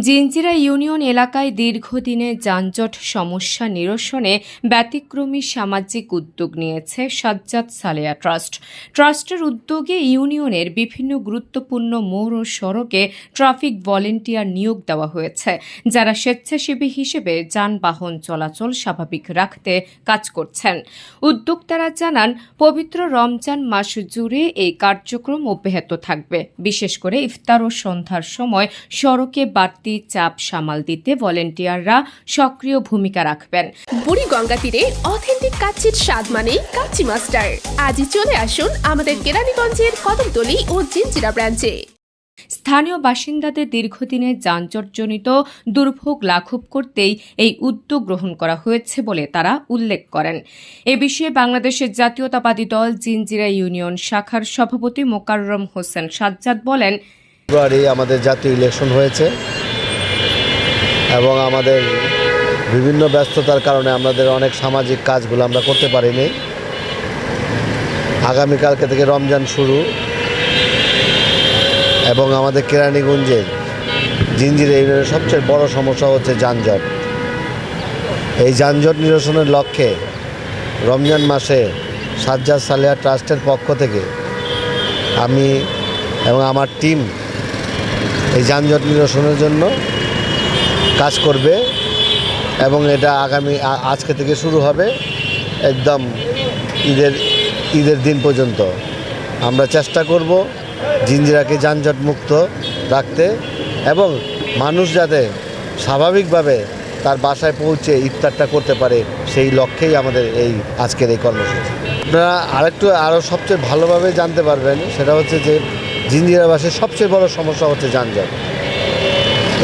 Jinjira union এলাকায় দীর্ঘদিনের যানজট সমস্যা নিরসনে ব্যতিক্রমী সামাজিক উদ্যোগ নিয়েছে সাজ্জাদ সালেহা ট্রাস্ট। ট্রাস্টের উদ্যোগে ইউনিয়নের বিভিন্ন গুরুত্বপূর্ণ মোড় ও সড়কে ট্রাফিক ভলেন্টিয়ার নিয়োগ দেওয়া হয়েছে, যারা স্বেচ্ছাসেবী হিসেবে যানবাহন চলাচল স্বাভাবিক রাখতে কাজ করছেন। উদ্যোক্তারা জানান, পবিত্র রমজান মাস জুড়ে এই কার্যক্রম অব্যাহত থাকবে। বিশেষ করে ইফতার ও সন্ধ্যার সময় সড়কে বাড়তি চাপ সামাল দিতে ভলেন্টিয়াররা সক্রিয় ভূমিকা রাখবেন। বুড়িগঙ্গা তীরে অথেন্টিক কাচ্চির স্বাদ মানে কাচ্চি মাস্টার। আজই চলে আসুন আমাদের কেরানীগঞ্জের কদমতলী ও জিঞ্জিরা ব্রাঞ্চে। স্থানীয় বাসিন্দাদের দীর্ঘদিনের যানজটজনিত দুর্ভোগ লাঘব করতেই এই উদ্যোগ গ্রহণ করা হয়েছে বলে তারা উল্লেখ করেন। এ বিষয়ে বাংলাদেশের জাতীয়তাবাদী দল জিঞ্জিরা ইউনিয়ন শাখার সভাপতি মোকাররম হোসেন সাজ্জাদ বলেন, ফেব্রুয়ারি আমাদের জাতীয় ইলেকশন হয়েছে এবং আমাদের বিভিন্ন ব্যস্ততার কারণে আমাদের অনেক সামাজিক কাজগুলো আমরা করতে পারিনি। আগামীকালকে থেকে রমজান শুরু এবং আমাদের কেরানীগঞ্জের জিঞ্জিরা ইউনিয়নের সবচেয়ে বড় সমস্যা হচ্ছে যানজট। এই যানজট নিরসনের লক্ষ্যে রমজান মাসে সাজ্জাদ সালেহা ট্রাস্টের পক্ষ থেকে আমি এবং আমার টিম এই যানজট নিরসনের জন্য কাজ করবে এবং এটা আজকে থেকে শুরু হবে একদম ঈদের দিন পর্যন্ত। আমরা চেষ্টা করব জিঞ্জিরাকে যানজট মুক্ত রাখতে এবং মানুষ যাতে স্বাভাবিকভাবে তার বাসায় পৌঁছে ইফতারটা করতে পারে, সেই লক্ষ্যেই আমাদের এই আজকের এই কর্মসূচি। আপনারা আরও সবচেয়ে ভালোভাবে জানতে পারবেন, সেটা হচ্ছে যে জিঞ্জিরাবাসীর সবচেয়ে বড় সমস্যা হচ্ছে যানজট।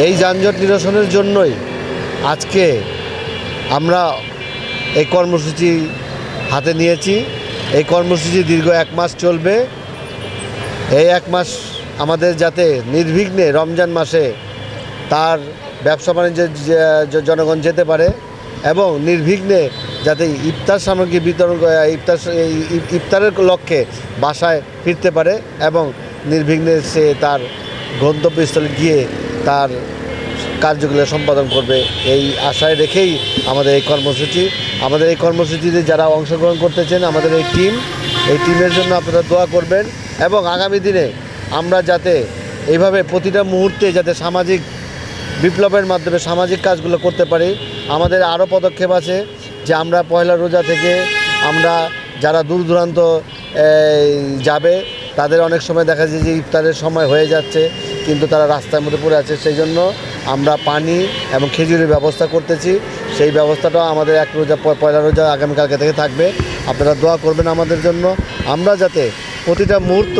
এই যানজট নিরসনের জন্যই আজকে আমরা এই কর্মসূচি হাতে নিয়েছি। এই কর্মসূচি দীর্ঘ 1 মাস চলবে। এই 1 মাস আমাদের যাতে নির্বিঘ্নে রমজান মাসে তার ব্যবসা বাণিজ্যের জনগণ যেতে পারে এবং নির্বিঘ্নে যাতে ইফতার সামগ্রী বিতরণ ইফতারের লক্ষ্যে বাসায় ফিরতে পারে এবং নির্বিঘ্নে সে তার গন্তব্যস্থলে গিয়ে তার কার্যগুলো সম্পাদন করবে, এই আশায় রেখেই আমাদের এই কর্মসূচি। আমাদের এই কর্মসূচিতে যারা অংশগ্রহণ করতেছেন, আমাদের এই টিমের জন্য আপনারা দোয়া করবেন এবং আগামী দিনে আমরা যাতে এইভাবে প্রতিটা মুহূর্তে যাতে সামাজিক বিপ্লবের মাধ্যমে সামাজিক কাজগুলো করতে পারি। আমাদের আরও পদক্ষেপ আছে যে আমরা পয়লা রোজা থেকে আমরা যারা দূর দূরান্ত যাবে তাদের অনেক সময় দেখা যায় যে ইফতারের সময় হয়ে যাচ্ছে কিন্তু তারা রাস্তার মধ্যে পড়ে আছে, সেই জন্য আমরা পানি এবং খেজুরের ব্যবস্থা করতেছি। সেই ব্যবস্থাটাও আমাদের পয়লা রোজা আগামীকালকে থেকে থাকবে। আপনারা দোয়া করবেন আমাদের জন্য, আমরা যাতে প্রতিটা মুহূর্ত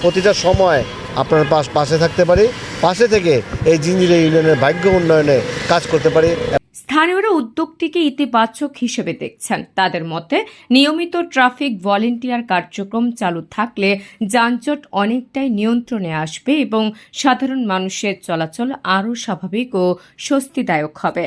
প্রতিটা সময় আপনার পাশে থাকতে পারি, পাশে থেকে এই জিঞ্জিরা ইউনিয়নের ভাগ্য উন্নয়নে কাজ করতে পারি। স্থানীয়রা উদ্যোগটিকে ইতিবাচক হিসেবে দেখছেন। তাদের মতে নিয়মিত ট্রাফিক ভলেন্টিয়ার কার্যক্রম চালু থাকলে যানজট অনেকটাই নিয়ন্ত্রণে আসবে এবং সাধারণ মানুষের চলাচল আরও স্বাভাবিক ও স্বস্তিদায়ক হবে।